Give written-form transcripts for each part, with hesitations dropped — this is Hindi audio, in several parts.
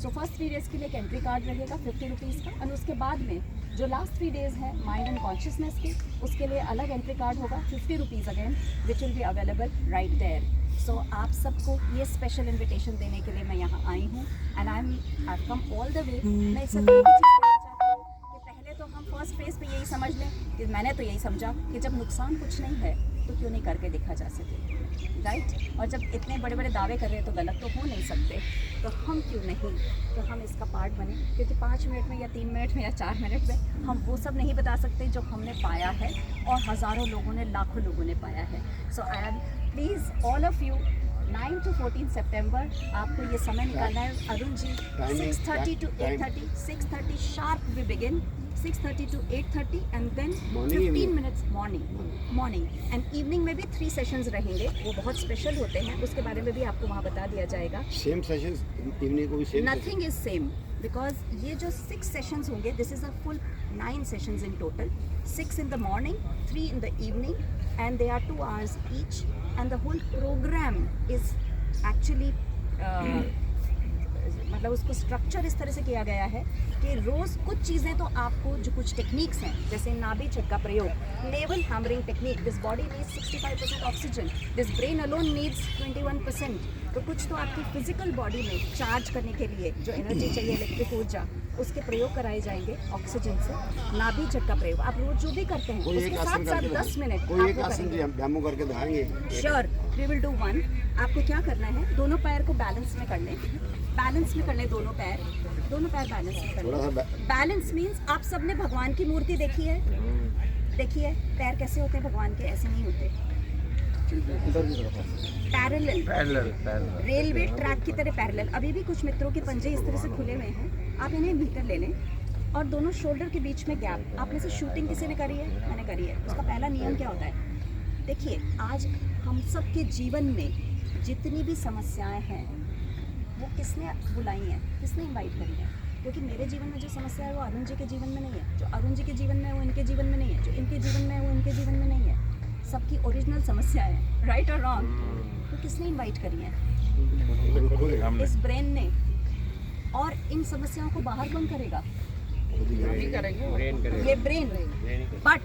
सो फर्स्ट 3 डेज़ के लिए एक एंट्री कार्ड रहेगा 50 रुपीज़ का, और उसके बाद में जो लास्ट 3 डेज़ है माइंड एंड कॉन्शियसनेस की, उसके लिए अलग एंट्री कार्ड होगा 50 rupees again, which will be available right there. So आप सबको ये स्पेशल इन्विटेशन देने के लिए मैं यहाँ आई हूँ, and I come all the way. मैं इससे एक ही चीज़ कहना चाहती हूँ कि पहले तो हम फर्स्ट फेज पे यही समझ लें कि मैंने तो यही समझा कि जब नुकसान कुछ नहीं है तो क्यों नहीं करके देखा जा सके, राइट। और जब इतने बड़े बड़े दावे कर रहे हैं तो गलत तो हो नहीं सकते, तो हम क्यों नहीं, तो हम इसका पार्ट बने। क्योंकि 5 मिनट में या 3 मिनट में या 4 मिनट में हम वो सब नहीं बता सकते जो हमने पाया है और हज़ारों लोगों ने, लाखों लोगों ने पाया है। So I am please all of you 9 to 14 सितंबर आपको ये समय निकालना है। Arun ji 6:30 to 8:30, 6:30 sharp we begin, 6:30 to 8:30 and then 15 minutes morning and evening में भी 3 सेशंस रहेंगे, वो बहुत स्पेशल होते हैं, उसके बारे में भी आपको वहाँ बता दिया जाएगा। सेम सेशंस इवनिंग को भी same? Nothing is same, because ये जो 6 सेशंस होंगे, this is a full 9 sessions in total, 6 in the morning, 3 in the evening, and they are 2 hours each, and the whole program is actually मतलब उसको स्ट्रक्चर इस तरह से किया गया है कि रोज़ कुछ चीज़ें तो आपको, जो कुछ टेक्निक्स हैं जैसे नाभि छट का प्रयोग, naval hammering technique, this body needs 65% oxygen, this brain alone needs 21%, तो कुछ तो आपकी फिजिकल बॉडी में चार्ज करने के लिए जो एनर्जी चाहिए, इलेक्ट्रिक ऊर्जा, उसके प्रयोग कराए जाएंगे ऑक्सीजन से। नाभि छट का प्रयोग आप रोज जो भी करते हैं उसके साथ साथ 10 मिनट कोई एक आसन जी हम डेमो करके दिखाएंगे। Sure, we will do one. आपको क्या करना है, दोनों पैर को बैलेंस में कर लें, बैलेंस में कर लें दोनों पैर बैलेंस में कर लें। बैलेंस मीन्स आप सबने भगवान की मूर्ति देखी है, देखिए पैर कैसे होते हैं भगवान के, ऐसे नहीं होते, पैरेलल रेलवे ट्रैक की तरह पैरेलल। अभी भी कुछ मित्रों के पंजे इस तरह से खुले हुए हैं, आप इन्हें भीतर ले लें और दोनों शोल्डर के बीच में गैप। आप में से शूटिंग किसी ने करी है? मैंने करी है। उसका पहला नियम क्या होता है? देखिए, आज हम सब के जीवन में जितनी भी समस्याएं हैं वो किसने बुलाई हैं, किसने इनवाइट करी है? क्योंकि मेरे जीवन में जो समस्या है वो अरुण जी के जीवन में नहीं है, जो अरुण जी के जीवन में है वो इनके जीवन में नहीं है, जो इनके जीवन में है वो इनके जीवन में नहीं है। सबकी ओरिजिनल समस्या है, राइट और रॉन्ग? तो किसने इनवाइट करी है? इस ब्रेन ने। और इन समस्याओं को बाहर कौन करेगा? ये ब्रेन। बट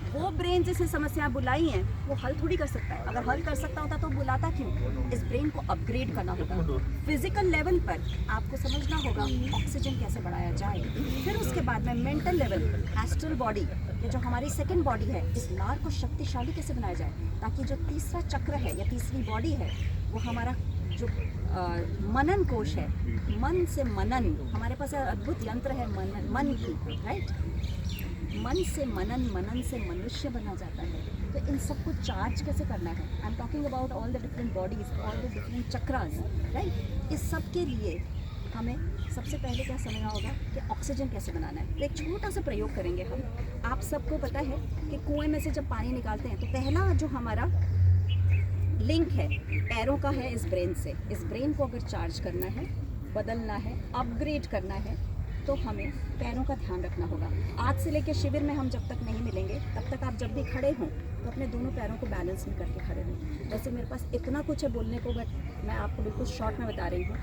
वो ब्रेन जिसने समस्या बुलाई हैं वो हल थोड़ी कर सकता है। अगर हल कर सकता होता तो बुलाता क्यों? इस ब्रेन को अपग्रेड करना होगा। फिजिकल लेवल पर आपको समझना होगा ऑक्सीजन कैसे बढ़ाया जाए, फिर उसके बाद में मेंटल लेवल, एस्ट्रल बॉडी, ये जो हमारी सेकंड बॉडी है, इस लार को शक्तिशाली कैसे बनाया जाए, ताकि जो तीसरा चक्र है या तीसरी बॉडी है वो हमारा जो मनन कोश है, मन से मनन, हमारे पास अद्भुत यंत्र है मन की, राइट? मन से मनन, मनन से मनुष्य बना जाता है। तो इन सबको चार्ज कैसे करना है? I am talking about all the different bodies, all the different chakras, right? इस सब के लिए हमें सबसे पहले क्या समझना होगा कि ऑक्सीजन कैसे बनाना है। तो एक छोटा सा प्रयोग करेंगे हम। आप सबको पता है कि कुएं में से जब पानी निकालते हैं तो पहला जो हमारा लिंक है पैरों का है इस ब्रेन से। इस ब्रेन को अगर चार्ज करना है, बदलना है, अपग्रेड करना है, तो हमें पैरों का ध्यान रखना होगा। आज से लेकर शिविर में हम जब तक नहीं मिलेंगे तब तक आप जब भी खड़े हों तो अपने दोनों पैरों को बैलेंस में करके खड़े हों। वैसे मेरे पास इतना कुछ है बोलने को, बट मैं आपको बिल्कुल शॉर्ट में बता रही हूँ।